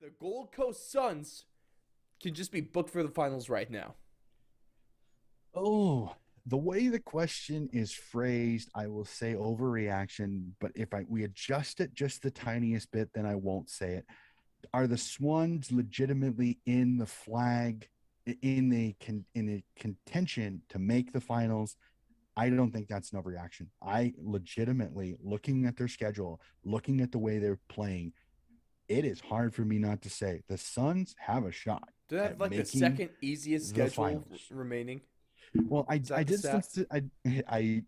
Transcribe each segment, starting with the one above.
the Gold Coast Suns can just be booked for the finals right now. Oh, the way the question is phrased, I will say overreaction, but if we adjust it just the tiniest bit, then I won't say it. Are the Swans legitimately in the flag in a contention to make the finals? I don't think that's an overreaction. I legitimately looking at their schedule, looking at the way they're playing, it is hard for me not to say the Suns have a shot Do they have at like the making second easiest the schedule finals. remaining? Well, Is I that the did some stat? I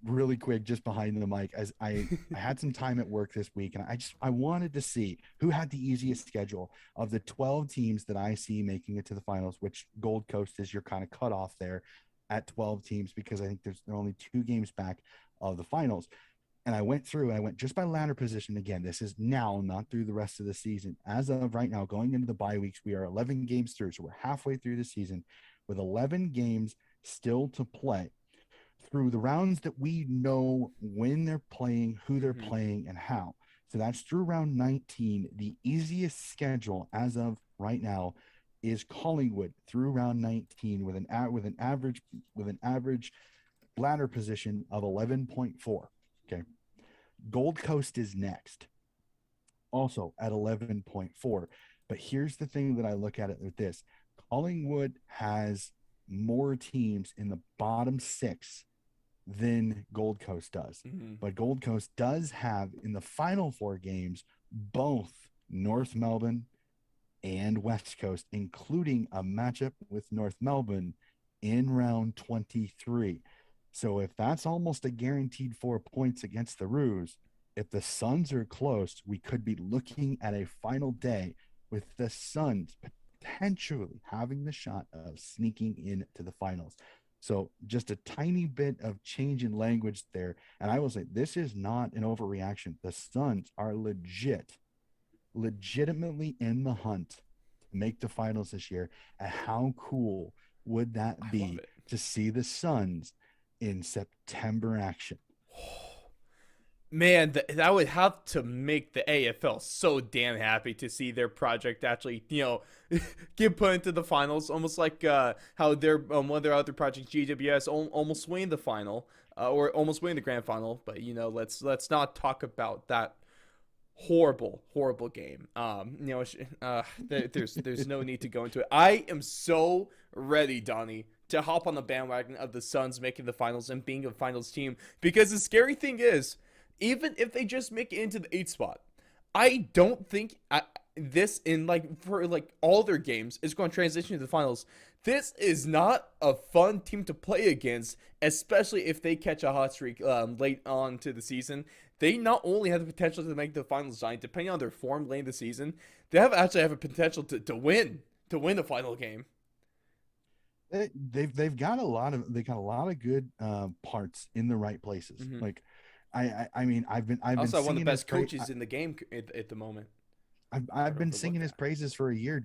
really quick just behind the mic as I had some time at work this week and I wanted to see who had the easiest schedule of the 12 teams that I see making it to the finals, which Gold Coast is your kind of cutoff there at 12 teams because I think they're only 2 games back of the finals. And I went through and I went just by ladder position again. This is now, not through the rest of the season. As of right now, going into the bye weeks, we are 11 games through. So we're halfway through the season with 11 games still to play through the rounds that we know when they're playing, who they're Mm-hmm. playing, and how. So that's through round 19. The easiest schedule as of right now is Collingwood through round 19 with an average ladder position of 11.4. Okay. Gold Coast is next, also at 11.4. But here's the thing that I look at it with this: Collingwood has more teams in the bottom 6 than Gold Coast does. Mm-hmm. But Gold Coast does have in the final 4 games both North Melbourne and West Coast, including a matchup with North Melbourne in round 23. So if that's almost a guaranteed 4 points against the Roos, if the Suns are close, we could be looking at a final day with the Suns potentially having the shot of sneaking into the finals. So just a tiny bit of change in language there. And I will say this is not an overreaction. The Suns are legitimately in the hunt to make the finals this year. And how cool would I that love be it. to see the Suns in September action? Man, that would have to make the AFL so damn happy to see their project actually, get put into the finals. Almost like how their one of their other projects, GWS, almost win the final, or almost win the grand final. But let's not talk about that horrible game. There's no need to go into it. I am so ready, Donnie, to hop on the bandwagon of the Suns making the finals and being a finals team. Because the scary thing is, even if they just make it into the 8th spot, I don't think this in like for like all their games is going to transition to the finals. This is not a fun team to play against, especially if they catch a hot streak late on to the season. They not only have the potential to make the finals, Giant, depending on their form late in the season, they have a potential to win the final game. They've got a lot of they got a lot of good parts in the right places. Mm-hmm. Like I mean I've been Also, have one of the singing his best praise. coaches in the game at the moment. I've Hard to been overlook singing his that. praises for a year.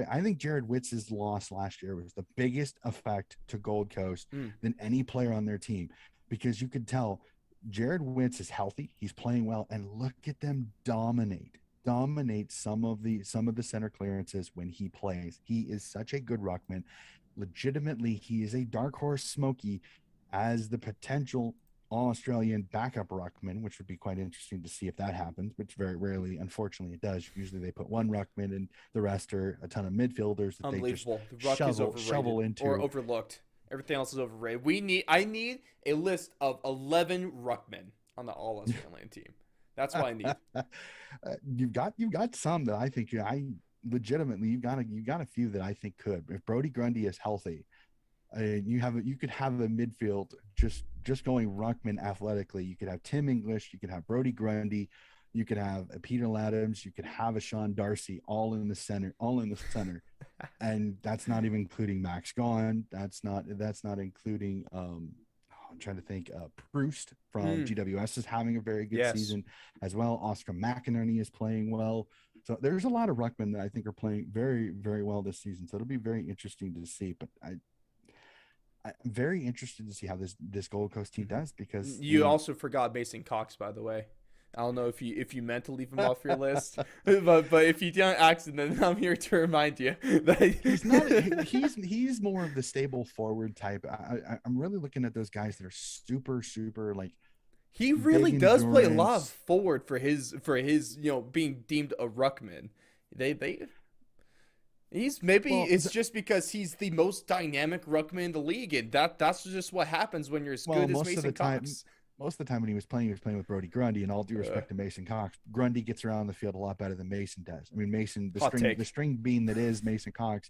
I think Jared Witz's loss last year was the biggest effect to Gold Coast Mm. than any player on their team because you could tell Jared Witz is healthy, he's playing well, and look at them dominate some of the center clearances when he plays. He is such a good ruckman. Legitimately, he is a dark horse Smoky as the potential all Australian backup ruckman, which would be quite interesting to see if that happens, which very rarely, unfortunately, it does. Usually they put one ruckman and the rest are a ton of midfielders that they just Unbelievable. The Ruck is shovel overrated or into. overlooked. Everything else is overrated. I need a list of 11 Ruckmen on the All Australian team. That's what I need. You've got some that I think I legitimately you've got a few that I think could. If Brody Grundy is healthy, you could have a midfield just going ruckman athletically. You could have Tim English, you could have Brody Grundy, you could have a Peter Laddams, you could have a Sean Darcy, all in the center, and that's not even including Max Gone. That's not including I'm trying to think. Proust from Mm, GWS is having a very good yes. season as well. Oscar McInerney is playing well. So there's a lot of ruckmen that I think are playing very, very well this season. So it'll be very interesting to see. But I'm very interested to see how this Gold Coast team Hmm. does because I You mean, also forgot Mason Cox, by the way. I don't know if you meant to leave him off your list, but if you didn't accident, then I'm here to remind you that He's not. He's more of the stable forward type. I'm really looking at those guys that are super like he really big does play a lot of endurance. forward for his being deemed a ruckman. They he's maybe Well, it's just because he's the most dynamic ruckman in the league, and that's just what happens when you're as well, good as Mason Cox. most of the time when he was playing with Brody Grundy. And all due Uh, respect to Mason Cox, Grundy gets around the field a lot better than Mason does. I mean, Mason, Hot take. the string bean that is Mason Cox.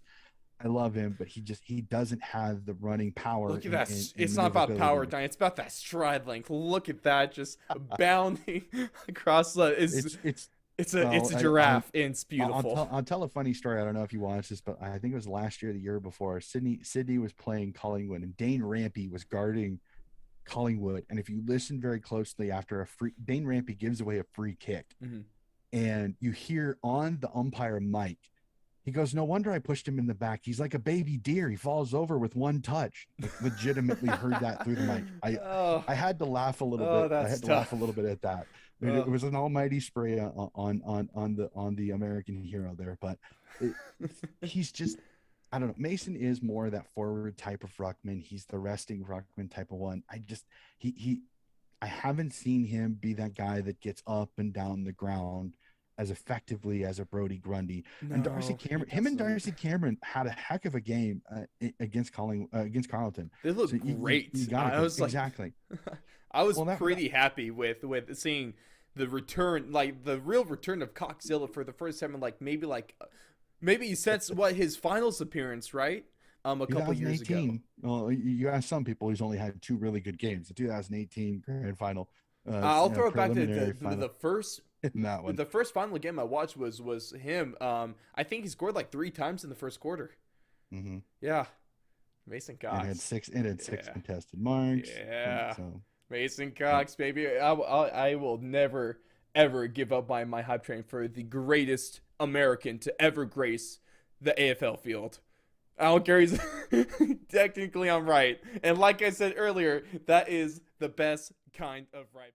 I love him, but he doesn't have the running power. Look at that. And It's not about power, maneuverability. Diane. It's about that stride length. Look at that, just bounding across the. It's It's well, a giraffe, and it's beautiful. I'll tell a funny story. I don't know if you watched this, but I think it was last year, the year before. Sydney was playing Collingwood, and Dane Rampy was guarding Collingwood. And if you listen very closely, after Dane Rampy gives away a free kick, Mhm. and you hear on the umpire mic, he goes, "No wonder I pushed him in the back. He's like a baby deer. He falls over with one touch." Like, legitimately heard that through the mic. Oh, I had to laugh a little oh, bit. I that's had to laugh a tough. little bit at that. I mean, it was an almighty spray on the American hero there, but it, he's just, I don't know. Mason is more that forward type of ruckman. He's the resting ruckman type of one. He I haven't seen him be that guy that gets up and down the ground as effectively as a Brody Grundy. And Darcy No, he Cameron, him and doesn't. Darcy Cameron had a heck of a game against against Carleton. They look So great. you gotta I give was like, exactly. I was Well, pretty happy with seeing the return, like the real return of Coxzilla for the first time in like maybe since what his finals appearance, right? A couple years ago. 2018. Well, you ask some people, he's only had two really good games: the 2018 grand final, I'll throw it back to preliminary final, the first in that one. the first final game I watched was him. I think he scored like 3 times in the first quarter. Mm-hmm. Yeah, Mason And Cox. it had six Yeah. contested marks. Yeah. So Mason yeah. Cox, baby. I will never, ever give up my hype train for the greatest American to ever grace the AFL field. I don't care. Technically, I'm right. And like I said earlier, that is the best kind of right.